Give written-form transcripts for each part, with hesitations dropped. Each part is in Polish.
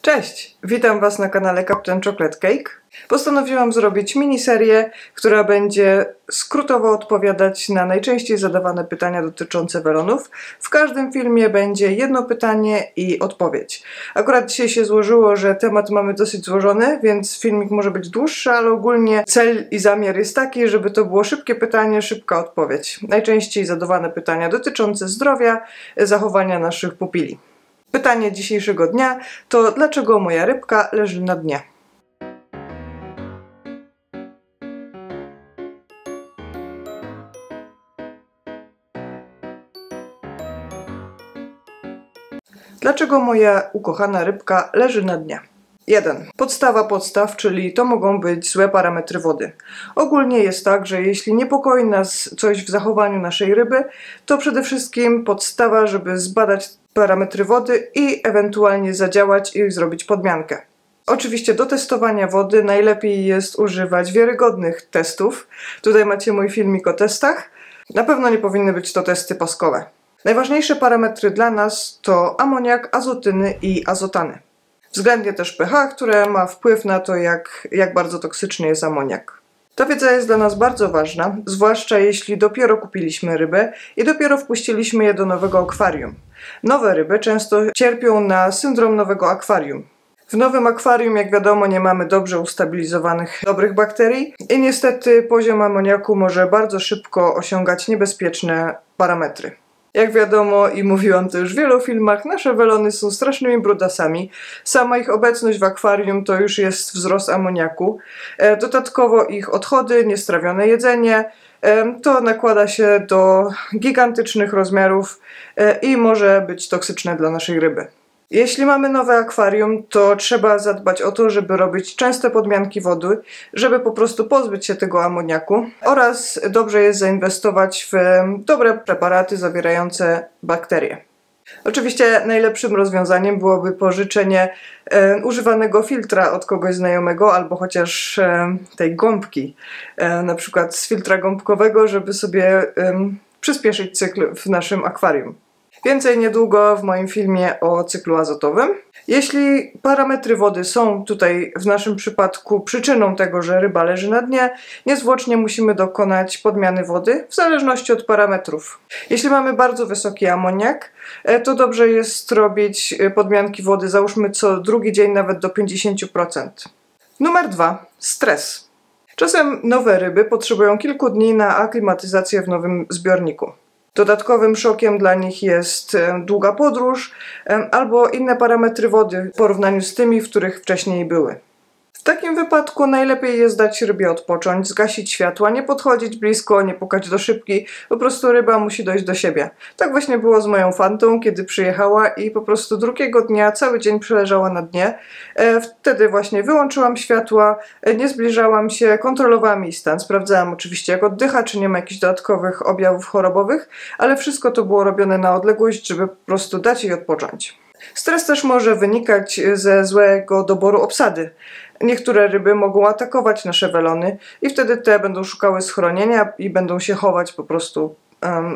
Cześć! Witam Was na kanale Captain Chocolate Cake. Postanowiłam zrobić miniserię, która będzie skrótowo odpowiadać na najczęściej zadawane pytania dotyczące welonów. W każdym filmie będzie jedno pytanie i odpowiedź. Akurat dzisiaj się złożyło, że temat mamy dosyć złożony, więc filmik może być dłuższy, ale ogólnie cel i zamiar jest taki, żeby to było szybkie pytanie, szybka odpowiedź. Najczęściej zadawane pytania dotyczące zdrowia, zachowania naszych pupili. Pytanie dzisiejszego dnia to: dlaczego moja rybka leży na dnie? Dlaczego moja ukochana rybka leży na dnie? 1. Podstawa podstaw, czyli to mogą być złe parametry wody. Ogólnie jest tak, że jeśli niepokoi nas coś w zachowaniu naszej ryby, to przede wszystkim podstawa, żeby zbadać parametry wody i ewentualnie zadziałać i zrobić podmiankę. Oczywiście do testowania wody najlepiej jest używać wiarygodnych testów. Tutaj macie mój filmik o testach. Na pewno nie powinny być to testy paskowe. Najważniejsze parametry dla nas to amoniak, azotyny i azotany. Względnie też pH, które ma wpływ na to, jak bardzo toksyczny jest amoniak. Ta wiedza jest dla nas bardzo ważna, zwłaszcza jeśli dopiero kupiliśmy rybę i dopiero wpuściliśmy je do nowego akwarium. Nowe ryby często cierpią na syndrom nowego akwarium. W nowym akwarium, jak wiadomo, nie mamy dobrze ustabilizowanych dobrych bakterii i niestety poziom amoniaku może bardzo szybko osiągać niebezpieczne parametry. Jak wiadomo i mówiłam to już w wielu filmach, nasze welony są strasznymi brudasami. Sama ich obecność w akwarium to już jest wzrost amoniaku. Dodatkowo ich odchody, niestrawione jedzenie, to nakłada się do gigantycznych rozmiarów i może być toksyczne dla naszej ryby. Jeśli mamy nowe akwarium, to trzeba zadbać o to, żeby robić częste podmianki wody, żeby po prostu pozbyć się tego amoniaku, oraz dobrze jest zainwestować w dobre preparaty zawierające bakterie. Oczywiście najlepszym rozwiązaniem byłoby pożyczenie używanego filtra od kogoś znajomego albo chociaż tej gąbki, na przykład z filtra gąbkowego, żeby sobie przyspieszyć cykl w naszym akwarium. Więcej niedługo w moim filmie o cyklu azotowym. Jeśli parametry wody są tutaj w naszym przypadku przyczyną tego, że ryba leży na dnie, niezwłocznie musimy dokonać podmiany wody w zależności od parametrów. Jeśli mamy bardzo wysoki amoniak, to dobrze jest robić podmianki wody, załóżmy co drugi dzień, nawet do 50%. Numer 2. Stres. Czasem nowe ryby potrzebują kilku dni na aklimatyzację w nowym zbiorniku. Dodatkowym szokiem dla nich jest długa podróż albo inne parametry wody w porównaniu z tymi, w których wcześniej były. W takim wypadku najlepiej jest dać rybie odpocząć, zgasić światła, nie podchodzić blisko, nie pukać do szybki, po prostu ryba musi dojść do siebie. Tak właśnie było z moją Fantą, kiedy przyjechała i po prostu drugiego dnia cały dzień przeleżała na dnie. Wtedy właśnie wyłączyłam światła, nie zbliżałam się, kontrolowałam jej stan, sprawdzałam oczywiście jak oddycha, czy nie ma jakichś dodatkowych objawów chorobowych, ale wszystko to było robione na odległość, żeby po prostu dać jej odpocząć. Stres też może wynikać ze złego doboru obsady. Niektóre ryby mogą atakować nasze welony i wtedy te będą szukały schronienia i będą się chować po prostu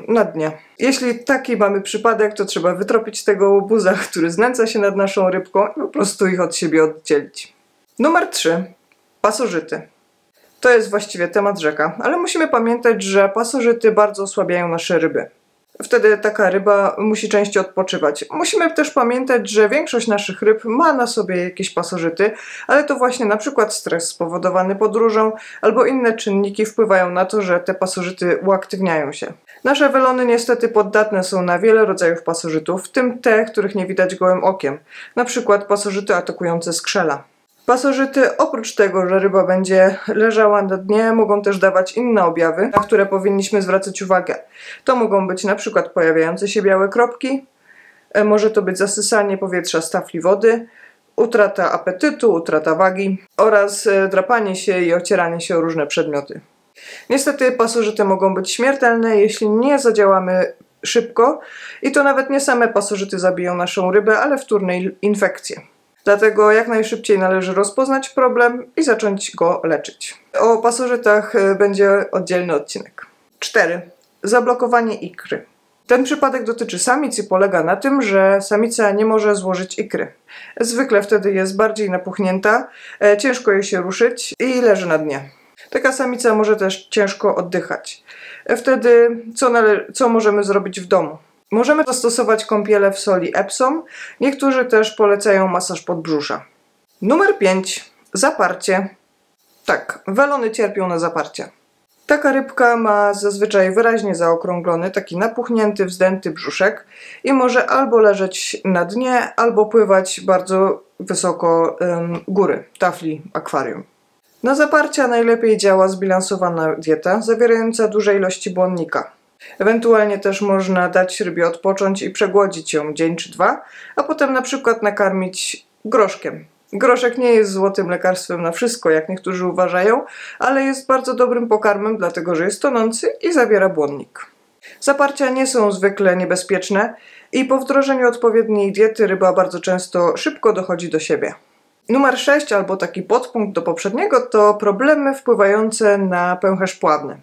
na dnie. Jeśli taki mamy przypadek, to trzeba wytropić tego łobuza, który znęca się nad naszą rybką i po prostu ich od siebie oddzielić. Numer 3. Pasożyty. To jest właściwie temat rzeka, ale musimy pamiętać, że pasożyty bardzo osłabiają nasze ryby. Wtedy taka ryba musi częściej odpoczywać. Musimy też pamiętać, że większość naszych ryb ma na sobie jakieś pasożyty, ale to właśnie na przykład stres spowodowany podróżą albo inne czynniki wpływają na to, że te pasożyty uaktywniają się. Nasze welony niestety poddatne są na wiele rodzajów pasożytów, w tym te, których nie widać gołym okiem, na przykład pasożyty atakujące skrzela. Pasożyty, oprócz tego, że ryba będzie leżała na dnie, mogą też dawać inne objawy, na które powinniśmy zwracać uwagę. To mogą być na przykład pojawiające się białe kropki, może to być zasysanie powietrza z tafli wody, utrata apetytu, utrata wagi oraz drapanie się i ocieranie się o różne przedmioty. Niestety pasożyty mogą być śmiertelne, jeśli nie zadziałamy szybko i to nawet nie same pasożyty zabiją naszą rybę, ale wtórne infekcje. Dlatego jak najszybciej należy rozpoznać problem i zacząć go leczyć. O pasożytach będzie oddzielny odcinek. 4. Zablokowanie ikry. Ten przypadek dotyczy samic i polega na tym, że samica nie może złożyć ikry. Zwykle wtedy jest bardziej napuchnięta, ciężko jej się ruszyć i leży na dnie. Taka samica może też ciężko oddychać. Wtedy co możemy zrobić w domu? Możemy zastosować kąpiele w soli Epsom. Niektórzy też polecają masaż podbrzusza. Numer 5. Zaparcie. Tak, welony cierpią na zaparcie. Taka rybka ma zazwyczaj wyraźnie zaokrąglony, taki napuchnięty, wzdęty brzuszek i może albo leżeć na dnie, albo pływać bardzo wysoko góry, tafli akwarium. Na zaparcia najlepiej działa zbilansowana dieta, zawierająca duże ilości błonnika. Ewentualnie też można dać rybie odpocząć i przegłodzić ją dzień czy dwa, a potem na przykład nakarmić groszkiem. Groszek nie jest złotym lekarstwem na wszystko, jak niektórzy uważają, ale jest bardzo dobrym pokarmem, dlatego że jest tonący i zawiera błonnik. Zaparcia nie są zwykle niebezpieczne i po wdrożeniu odpowiedniej diety ryba bardzo często szybko dochodzi do siebie. Numer 6, albo taki podpunkt do poprzedniego, to problemy wpływające na pęcherz pławny.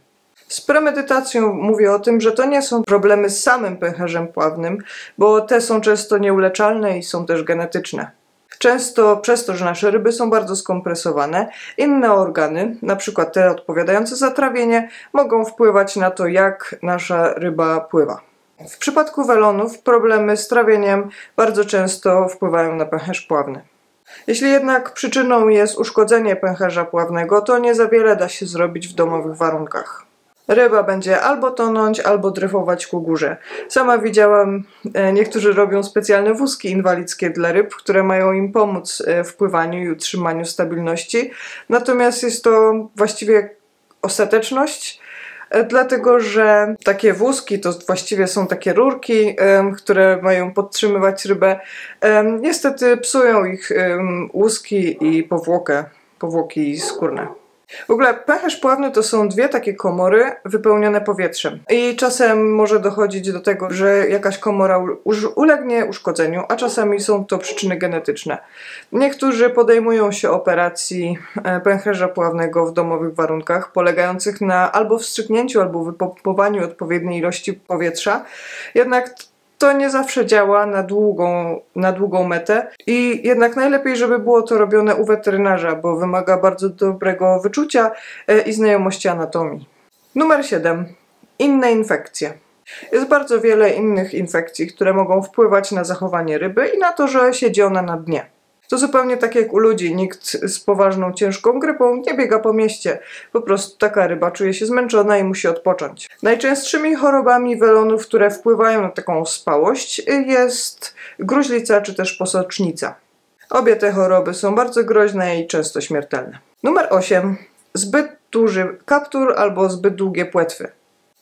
Z premedytacją mówię o tym, że to nie są problemy z samym pęcherzem pławnym, bo te są często nieuleczalne i są też genetyczne. Często przez to, że nasze ryby są bardzo skompresowane, inne organy, np. te odpowiadające za trawienie, mogą wpływać na to, jak nasza ryba pływa. W przypadku welonów problemy z trawieniem bardzo często wpływają na pęcherz pławny. Jeśli jednak przyczyną jest uszkodzenie pęcherza pławnego, to nie za wiele da się zrobić w domowych warunkach. Ryba będzie albo tonąć, albo dryfować ku górze. Sama widziałam, niektórzy robią specjalne wózki inwalidzkie dla ryb, które mają im pomóc w pływaniu i utrzymaniu stabilności. Natomiast jest to właściwie ostateczność, dlatego że takie wózki to właściwie są takie rurki, które mają podtrzymywać rybę. Niestety psują ich łuski i powłoki skórne. W ogóle pęcherz pławny to są dwie takie komory wypełnione powietrzem. I czasem może dochodzić do tego, że jakaś komora ulegnie uszkodzeniu, a czasami są to przyczyny genetyczne. Niektórzy podejmują się operacji pęcherza pławnego w domowych warunkach, polegających na albo wstrzyknięciu, albo wypompowaniu odpowiedniej ilości powietrza. Jednak to nie zawsze działa na długą metę i jednak najlepiej, żeby było to robione u weterynarza, bo wymaga bardzo dobrego wyczucia i znajomości anatomii. Numer 7. Inne infekcje. Jest bardzo wiele innych infekcji, które mogą wpływać na zachowanie ryby i na to, że siedzi ona na dnie. To zupełnie tak jak u ludzi, nikt z poważną, ciężką grypą nie biega po mieście. Po prostu taka ryba czuje się zmęczona i musi odpocząć. Najczęstszymi chorobami welonów, które wpływają na taką spałość, jest gruźlica czy też posocznica. Obie te choroby są bardzo groźne i często śmiertelne. Numer 8. Zbyt duży kaptur albo zbyt długie płetwy.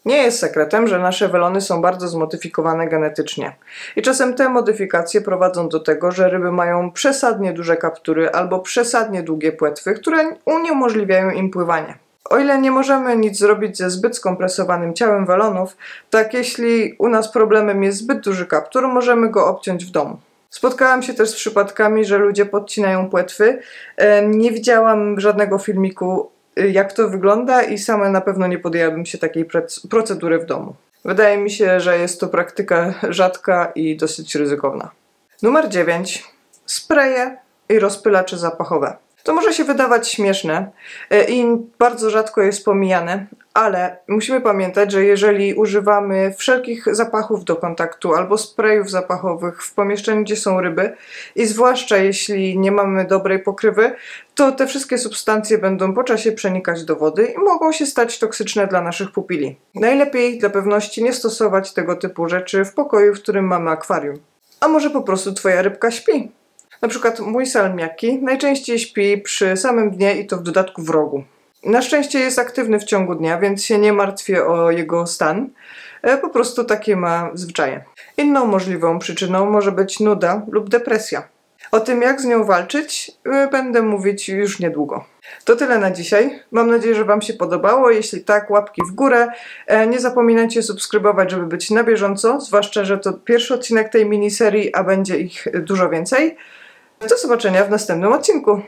Nie jest sekretem, że nasze welony są bardzo zmodyfikowane genetycznie. I czasem te modyfikacje prowadzą do tego, że ryby mają przesadnie duże kaptury albo przesadnie długie płetwy, które uniemożliwiają im pływanie. O ile nie możemy nic zrobić ze zbyt skompresowanym ciałem welonów, tak jeśli u nas problemem jest zbyt duży kaptur, możemy go obciąć w domu. Spotkałam się też z przypadkami, że ludzie podcinają płetwy. Nie widziałam żadnego filmiku, jak to wygląda i sama na pewno nie podjęłabym się takiej procedury w domu. Wydaje mi się, że jest to praktyka rzadka i dosyć ryzykowna. Numer 9. Spreje i rozpylacze zapachowe. To może się wydawać śmieszne i bardzo rzadko jest pomijane, ale musimy pamiętać, że jeżeli używamy wszelkich zapachów do kontaktu albo sprayów zapachowych w pomieszczeniu, gdzie są ryby i zwłaszcza jeśli nie mamy dobrej pokrywy, to te wszystkie substancje będą po czasie przenikać do wody i mogą się stać toksyczne dla naszych pupili. Najlepiej dla pewności nie stosować tego typu rzeczy w pokoju, w którym mamy akwarium. A może po prostu twoja rybka śpi? Na przykład mój salmiaki najczęściej śpi przy samym dnie i to w dodatku w rogu. Na szczęście jest aktywny w ciągu dnia, więc się nie martwię o jego stan. Po prostu takie ma zwyczaje. Inną możliwą przyczyną może być nuda lub depresja. O tym, jak z nią walczyć, będę mówić już niedługo. To tyle na dzisiaj. Mam nadzieję, że Wam się podobało. Jeśli tak, łapki w górę. Nie zapominajcie subskrybować, żeby być na bieżąco, zwłaszcza, że to pierwszy odcinek tej miniserii, a będzie ich dużo więcej. Do zobaczenia w następnym odcinku.